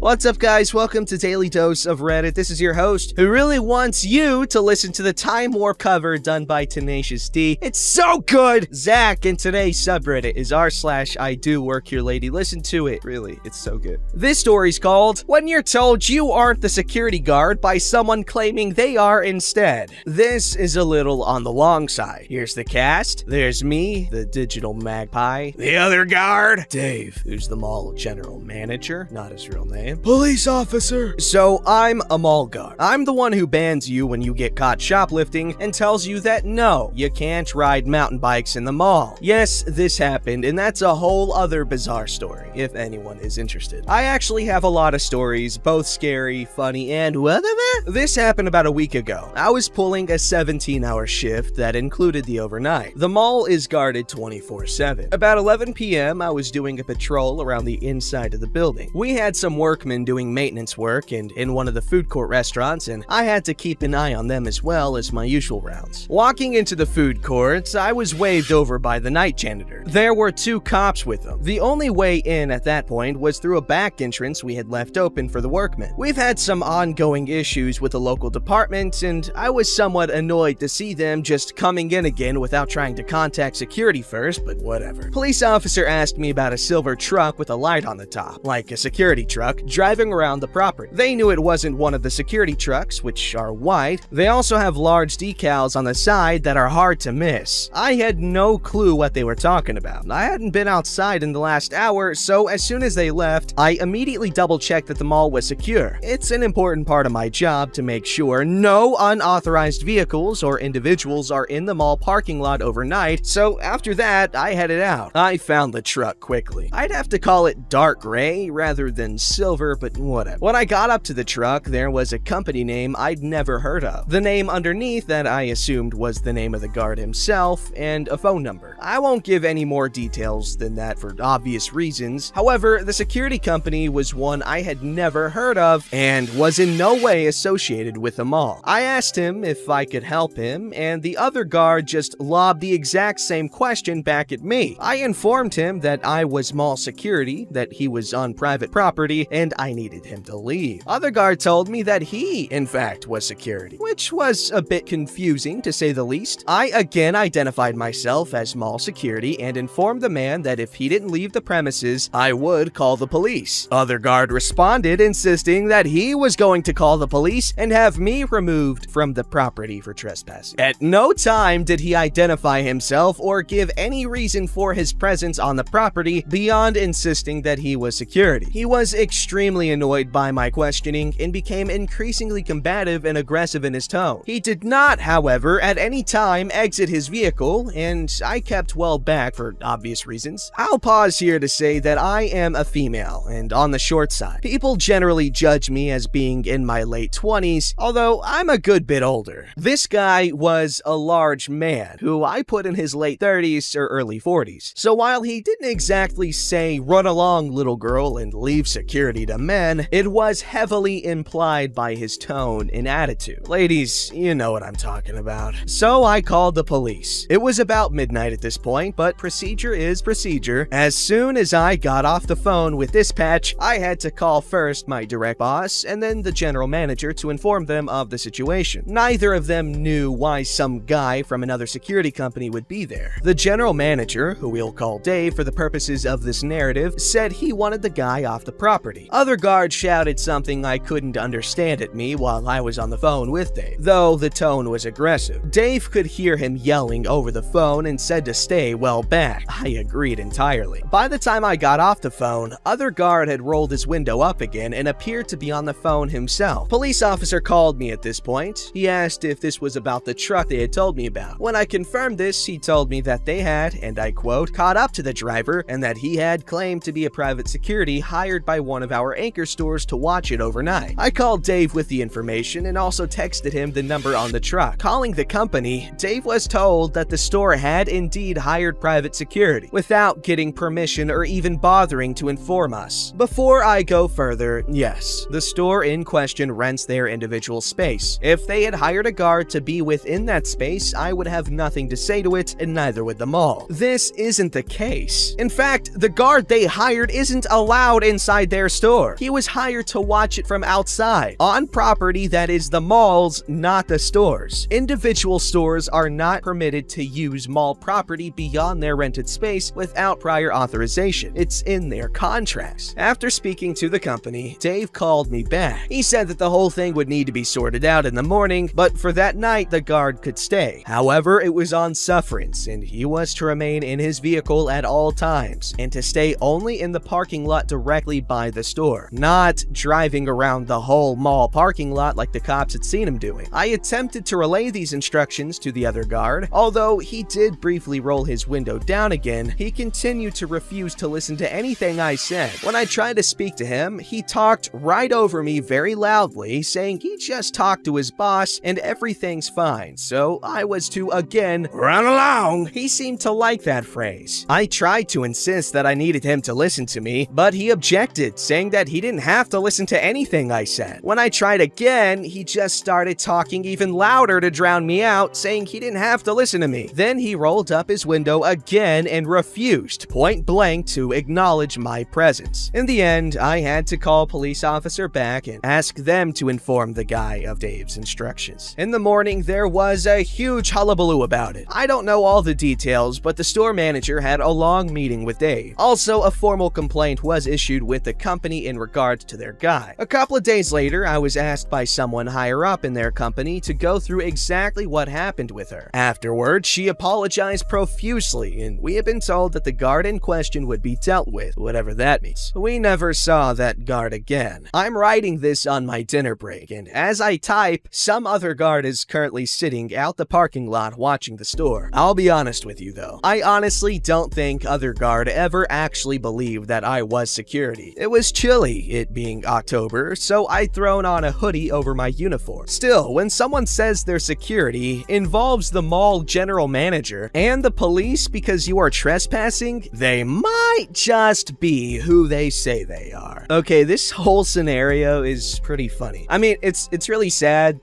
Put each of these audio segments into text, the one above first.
What's up, guys? Welcome to Daily Dose of Reddit. This is your host who really wants you to listen to the Time Warp cover done by Tenacious D. It's so good! Zach, and today's subreddit is r/IDoWorkHereLady. Listen to it. Really, it's so good. This story's called When You're Told You Aren't the Security Guard by Someone Claiming They Are Instead. This is a little on the long side. Here's the cast. There's me, the digital magpie. The other guard, Dave, who's the mall general manager, not his real name. Police officer. So I'm a mall guard. I'm the one who bans you when you get caught shoplifting and tells you that no, you can't ride mountain bikes in the mall. Yes, this happened, and that's a whole other bizarre story, if anyone is interested. I actually have a lot of stories, both scary, funny, and whatever. This happened about a week ago. I was pulling a 17-hour shift that included the overnight. The mall is guarded 24/7. About 11 p.m., I was doing a patrol around the inside of the building. We had some workmen doing maintenance work and in one of the food court restaurants, and I had to keep an eye on them as well as my usual rounds. Walking into the food court, I was waved over by the night janitor. There were 2 cops with them. The only way in at that point was through a back entrance we had left open for the workmen. We've had some ongoing issues with the local department, and I was somewhat annoyed to see them just coming in again without trying to contact security first, but whatever. Police officer asked me about a silver truck with a light on the top, like a security truck, driving around the property. They knew it wasn't one of the security trucks, which are white. They also have large decals on the side that are hard to miss. I had no clue what they were talking about. I hadn't been outside in the last hour, so as soon as they left, I immediately double-checked that the mall was secure. It's an important part of my job to make sure no unauthorized vehicles or individuals are in the mall parking lot overnight, so after that, I headed out. I found the truck quickly. I'd have to call it dark gray rather than silver, but whatever. When I got up to the truck, there was a company name I'd never heard of. The name underneath that I assumed was the name of the guard himself, and a phone number. I won't give any more details than that for obvious reasons. However, the security company was one I had never heard of and was in no way associated with the mall. I asked him if I could help him, and the other guard just lobbed the exact same question back at me. I informed him that I was mall security, that he was on private property, and I needed him to leave. Other guard told me that he, in fact, was security, which was a bit confusing to say the least. I again identified myself as mall security and informed the man that if he didn't leave the premises, I would call the police. Other guard responded, insisting that he was going to call the police and have me removed from the property for trespassing. At no time did he identify himself or give any reason for his presence on the property beyond insisting that he was security. He was extremely annoyed by my questioning and became increasingly combative and aggressive in his tone. He did not, however, at any time exit his vehicle, and I kept well back for obvious reasons. I'll pause here to say that I am a female and on the short side. People generally judge me as being in my late 20s, although I'm a good bit older. This guy was a large man who I put in his late 30s or early 40s. So while he didn't exactly say, "Run along, little girl, and leave security to men," it was heavily implied by his tone and attitude. Ladies, you know what I'm talking about. So I called the police. It was about midnight at this point, but procedure is procedure. As soon as I got off the phone with dispatch, I had to call first my direct boss and then the general manager to inform them of the situation. Neither of them knew why some guy from another security company would be there. The general manager, who we'll call Dave for the purposes of this narrative, said he wanted the guy off the property. Other guards shouted something I couldn't understand at me while I was on the phone with Dave, though the tone was aggressive. Dave could hear him yelling over the phone and said to stay well back. I agreed entirely. By the time I got off the phone, other guard had rolled his window up again and appeared to be on the phone himself. Police officer called me at this point. He asked if this was about the truck they had told me about. When I confirmed this, he told me that they had, and I quote, caught up to the driver and that he had claimed to be a private security hired by one of our anchor stores to watch it overnight. I called Dave with the information and also texted him the number on the truck. Calling the company, Dave was told that the store had indeed hired private security without getting permission or even bothering to inform us. Before I go further, yes, the store in question rents their individual space. If they had hired a guard to be within that space, I would have nothing to say to it, and neither would the mall. This isn't the case. In fact, the guard they hired isn't allowed inside their store. store. He was hired to watch it from outside, on property that is the mall's, not the store's. Individual stores are not permitted to use mall property beyond their rented space without prior authorization. It's in their contracts. After speaking to the company, Dave called me back. He said that the whole thing would need to be sorted out in the morning, but for that night, the guard could stay. However, it was on sufferance, and he was to remain in his vehicle at all times, and to stay only in the parking lot directly by the store, not driving around the whole mall parking lot like the cops had seen him doing. I attempted to relay these instructions to the other guard. Although he did briefly roll his window down again, he continued to refuse to listen to anything I said. When I tried to speak to him, he talked right over me very loudly, saying he just talked to his boss and everything's fine, so I was to again run along. He seemed to like that phrase. I tried to insist that I needed him to listen to me, but he objected, saying that he didn't have to listen to anything I said. When I tried again, he just started talking even louder to drown me out, saying he didn't have to listen to me. Then he rolled up his window again and refused, point blank, to acknowledge my presence. In the end, I had to call a police officer back and ask them to inform the guy of Dave's instructions. In the morning, there was a huge hullabaloo about it. I don't know all the details, but the store manager had a long meeting with Dave. Also, a formal complaint was issued with the company in regards to their guy. A couple of days later, I was asked by someone higher up in their company to go through exactly what happened with her. Afterwards, she apologized profusely, and we had been told that the guard in question would be dealt with, whatever that means. We never saw that guard again. I'm writing this on my dinner break, and as I type, some other guard is currently sitting out the parking lot watching the store. I'll be honest with you though, I honestly don't think other guard ever actually believed that I was security. It was chilly, it being October, so I'd thrown on a hoodie over my uniform. Still, when someone says their security involves the mall general manager and the police because you are trespassing, they might just be who they say they are. Okay, this whole scenario is pretty funny. I mean, it's really sad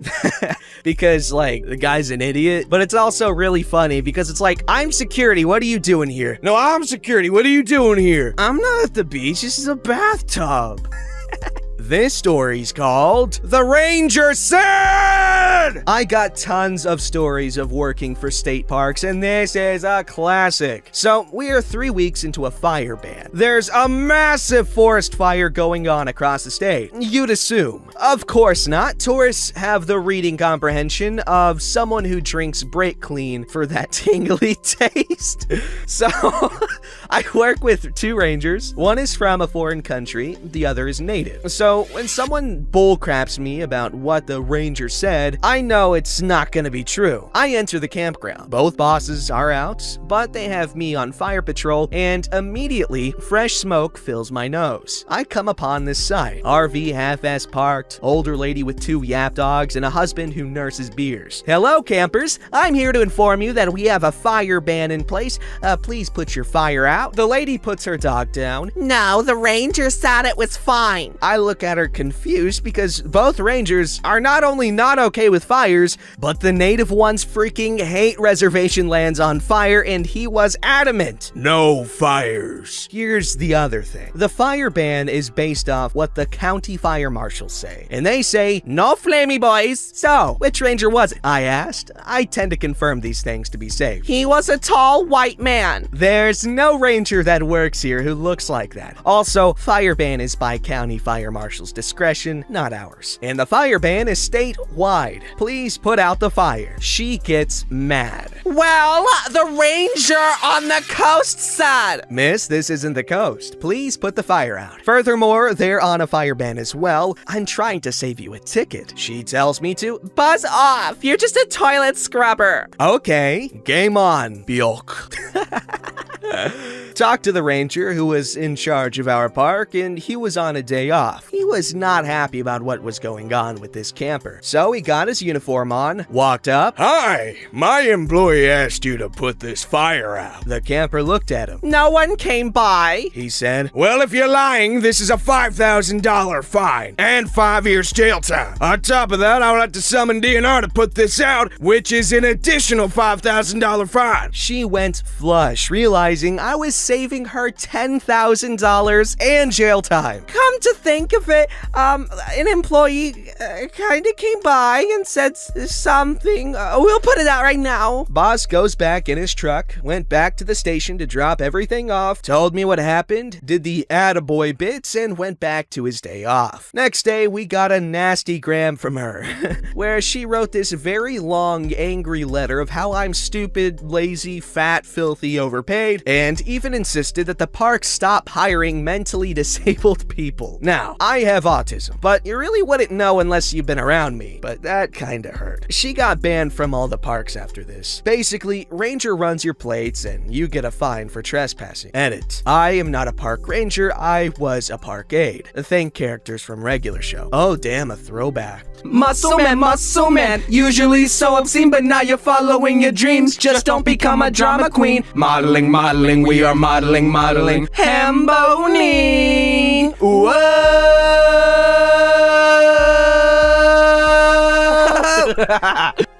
because, like, the guy's an idiot, but it's also really funny because it's like, I'm security, what are you doing here? No, I'm security, what are you doing here? I'm not at the beach, this is a bathtub. This story's called The Ranger Said! I got tons of stories of working for state parks, and this is a classic. So, we are 3 weeks into a fire ban. There's a massive forest fire going on across the state. You'd assume. Of course not. Tourists have the reading comprehension of someone who drinks Break Clean for that tingly taste. So, I work with 2 rangers. One is from a foreign country, the other is native. So, when someone bullcraps me about what the ranger said, I know it's not gonna be true. I enter the campground. Both bosses are out, but they have me on fire patrol, and immediately, fresh smoke fills my nose. I come upon this site. RV half-ass parked, older lady with 2 yap dogs, and a husband who nurses beers. Hello, campers. I'm here to inform you that we have a fire ban in place. Please put your fire out. The lady puts her dog down. No, the ranger said it was fine. I look at her confused because both rangers are not only not okay with fires, but the native ones freaking hate reservation lands on fire, and he was adamant. No fires. Here's the other thing. The fire ban is based off what the county fire marshals say, and they say, no flamey boys. So, which ranger was it? I asked. I tend to confirm these things to be safe. He was a tall white man. There's no ranger that works here who looks like that. Also, fire ban is by county fire marshal's discretion, not ours. And the fire ban is statewide. Please put out the fire. She gets mad. Well, the ranger on the coast said. Miss, this isn't the coast. Please put the fire out. Furthermore, they're on a fire ban as well. I'm trying to save you a ticket. She tells me to buzz off. You're just a toilet scrubber. Okay, game on, Bjork. Talked to the ranger who was in charge of our park, and he was on a day off. He was not happy about what was going on with this camper. So he got his uniform on, walked up. Hi, my employee asked you to put this fire out. The camper looked at him. No one came by, he said. Well, if you're lying, this is a $5,000 fine and 5 years jail time. On top of that, I'll have to summon DNR to put this out, which is an additional $5,000 fine. She went flush, realizing I was saving her $10,000 and jail time. Come to think of it, an employee kinda came by and said something. We'll put it out right now. Boss goes back in his truck, went back to the station to drop everything off, told me what happened, did the attaboy bits, and went back to his day off. Next day, we got a nasty gram from her, where she wrote this very long, angry letter of how I'm stupid, lazy, fat, filthy, overpaid, and even insisted that the park stop hiring mentally disabled people. Now, I have autism, but you really wouldn't know unless you've been around me, but that kinda hurt. She got banned from all the parks after this. Basically, ranger runs your plates and you get a fine for trespassing. Edit. I am not a park ranger, I was a park aide. Think characters from regular show. Oh damn, a throwback. Muscle man, usually so obscene, but now you're following your dreams. Just don't become a drama queen. Modeling, we are modeling. Hamboni.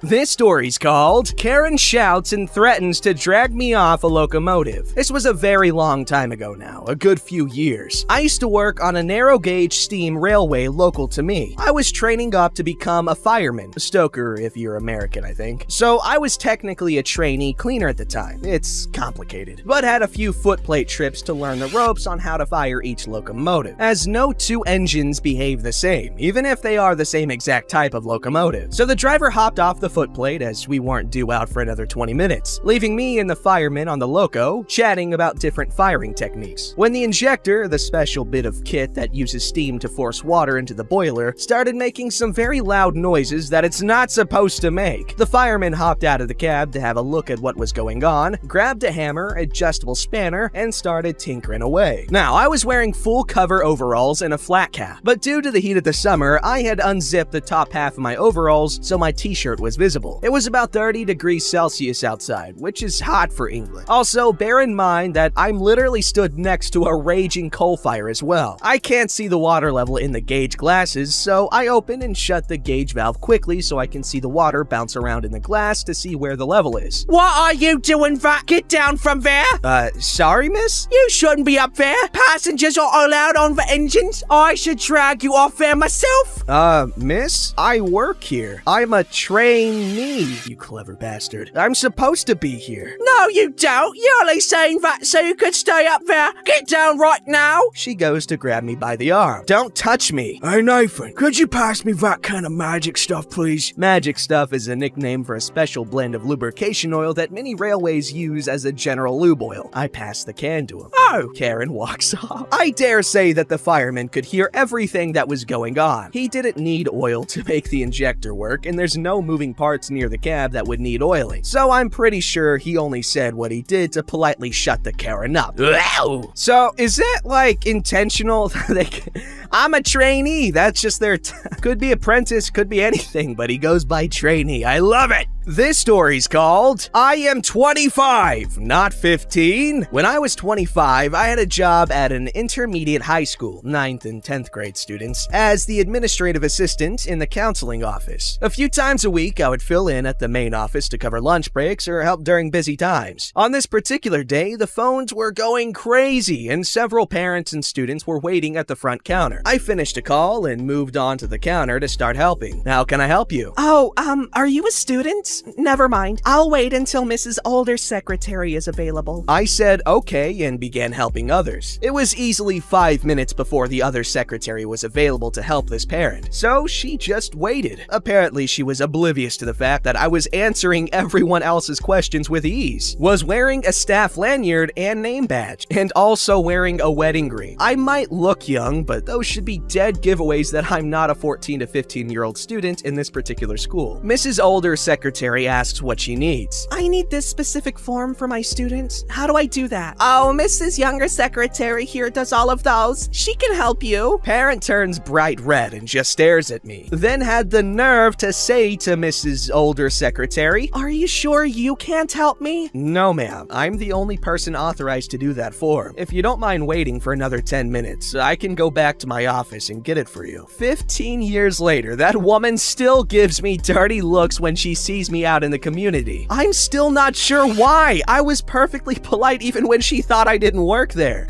This story's called Karen Shouts and Threatens to Drag Me Off a Locomotive. This was a very long time ago now, a good few years. I used to work on a narrow gauge steam railway local to me. I was training up to become a fireman, a stoker if you're American, I think. So I was technically a trainee cleaner at the time. It's complicated, but had a few footplate trips to learn the ropes on how to fire each locomotive, as no two engines behave the same, even if they are the same exact type of locomotive. So the driver hopped off the footplate as we weren't due out for another 20 minutes, leaving me and the fireman on the loco chatting about different firing techniques. When the injector, the special bit of kit that uses steam to force water into the boiler, started making some very loud noises that it's not supposed to make, the fireman hopped out of the cab to have a look at what was going on, grabbed a hammer, adjustable spanner, and started tinkering away. Now, I was wearing full cover overalls and a flat cap, but due to the heat of the summer, I had unzipped the top half of my overalls so my t-shirt was visible. It was about 30 degrees Celsius outside, which is hot for England. Also, bear in mind that I'm literally stood next to a raging coal fire as well. I can't see the water level in the gauge glasses, so I open and shut the gauge valve quickly so I can see the water bounce around in the glass to see where the level is. What are you doing, Vat? Get down from there! Sorry, miss? You shouldn't be up there. Passengers are allowed on the engines. I should drag you off there myself. Miss? I work here. I'm a trainee, you clever bastard. I'm supposed to be here. No, you don't. You're only saying that so you could stay up there. Get down right now. She goes to grab me by the arm. Don't touch me. Hey, Nathan, could you pass me that kind of magic stuff, please? Magic stuff is a nickname for a special blend of lubrication oil that many railways use as a general lube oil. I pass the can to him. Oh, Karen walks off. I dare say that the fireman could hear everything that was going on. He didn't need oil to make the injector work, and there's no moving parts near the cab that would need oiling. So I'm pretty sure he only said what he did to politely shut the Karen up. So is that like intentional? I'm a trainee. That's just their could be apprentice, could be anything, but he goes by trainee. I love it. This story's called I Am 25, Not 15. When I was 25, I had a job at an intermediate high school, 9th and 10th grade students, as the administrative assistant in the counseling office. A few times a week, I would fill in at the main office to cover lunch breaks or help during busy times. On this particular day, the phones were going crazy and several parents and students were waiting at the front counter. I finished a call and moved on to the counter to start helping. How can I help you? Oh, are you a student? Never mind. I'll wait until Mrs. Older's secretary is available. I said okay and began helping others. It was easily 5 minutes before the other secretary was available to help this parent, so she just waited. Apparently, she was oblivious to the fact that I was answering everyone else's questions with ease, was wearing a staff lanyard and name badge, and also wearing a wedding ring. I might look young, but those should be dead giveaways that I'm not a 14 to 15-year-old student in this particular school. Mrs. Older's secretary asks what she needs. I need this specific form for my students. How do I do that? Oh, Mrs. Younger secretary here does all of those. She can help you. Parent turns bright red and just stares at me. Then had the nerve to say to Mrs. Older secretary, Are you sure you can't help me? "No, ma'am. I'm the only person authorized to do that form. If you don't mind waiting for another 10 minutes, I can go back to my office and get it for you." 15 years later, that woman still gives me dirty looks when she sees me out in the community. I'm still not sure why. I was perfectly polite even when she thought I didn't work there.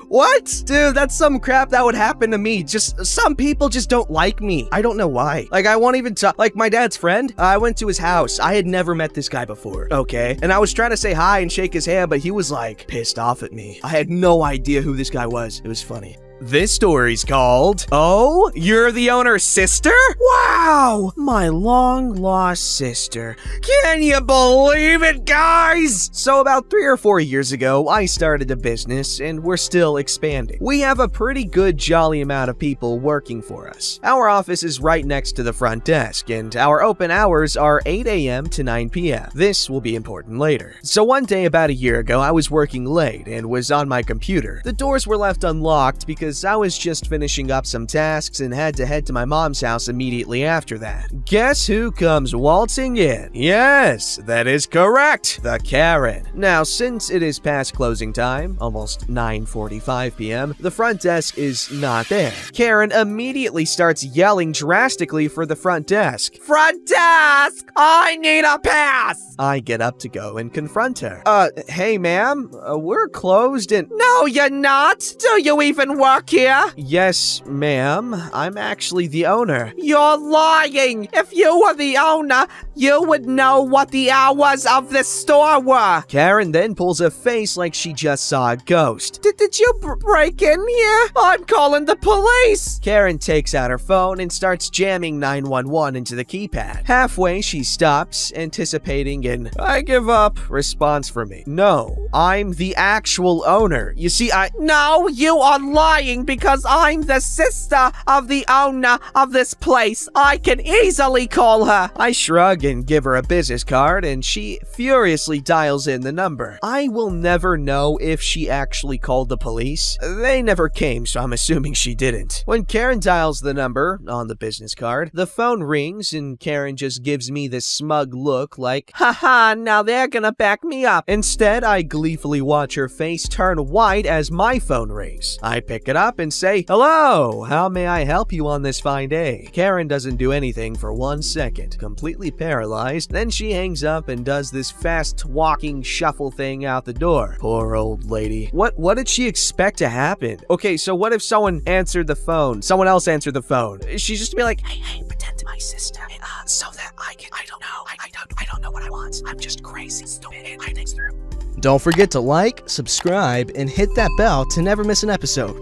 What? Dude, that's some crap that would happen to me. Just some people just don't like me. I don't know why. Like, I won't even talk. Like, my dad's friend, I went to his house. I had never met this guy before. Okay. And I was trying to say hi and shake his hand, but he was like pissed off at me. I had no idea who this guy was. It was funny. This story's called, "Oh, you're the owner's sister? Wow, my long-lost sister. Can you believe it, guys?" So about 3 or 4 years ago, I started a business, and we're still expanding. We have a pretty good jolly amount of people working for us. Our office is right next to the front desk, and our open hours are 8 a.m. to 9 p.m. This will be important later. So one day about a year ago, I was working late and was on my computer. The doors were left unlocked because I was just finishing up some tasks and had to head to my mom's house immediately after that. Guess who comes waltzing in? Yes, that is correct, the Karen. Now, since it is past closing time, almost 9:45 p.m., the front desk is not there. Karen immediately starts yelling drastically for the front desk. "Front desk! I need a pass!" I get up to go and confront her. Hey ma'am, we're closed and— No, you're not. Do you even work here? "Yes, ma'am. I'm actually the owner." You're lying. If you were the owner, you would know what the hours of the store were. Karen then pulls a face like she just saw a ghost. Did you break in here? I'm calling the police. Karen takes out her phone and starts jamming 911 into the keypad. Halfway, she stops, anticipating an "I give up" response from me. No, I'm the actual owner. You see, No, you are lying because I'm the sister of the owner of this place. I can easily call her. I shrug and give her a business card, and she furiously dials in the number. I will never know if she actually called the police. They never came, so I'm assuming she didn't. When Karen dials the number on the business card, the phone rings, and Karen just gives me this smug look like, Haha, now they're gonna back me up. Instead, I gleefully watch her face turn white as my phone rings. I pick it up and say, "Hello, how may I help you on this fine day?" Karen doesn't do anything for 1 second, completely paralyzed. Then she hangs up and does this fast walking shuffle thing out the door. Poor old lady. What did she expect to happen? Okay, so what if someone answered the phone? Someone else answered the phone. She's just gonna be like, hey, pretend to be my sister, so that I don't know what I want. I'm just crazy, stupid, and I think through. Don't forget to like, subscribe, and hit that bell to never miss an episode.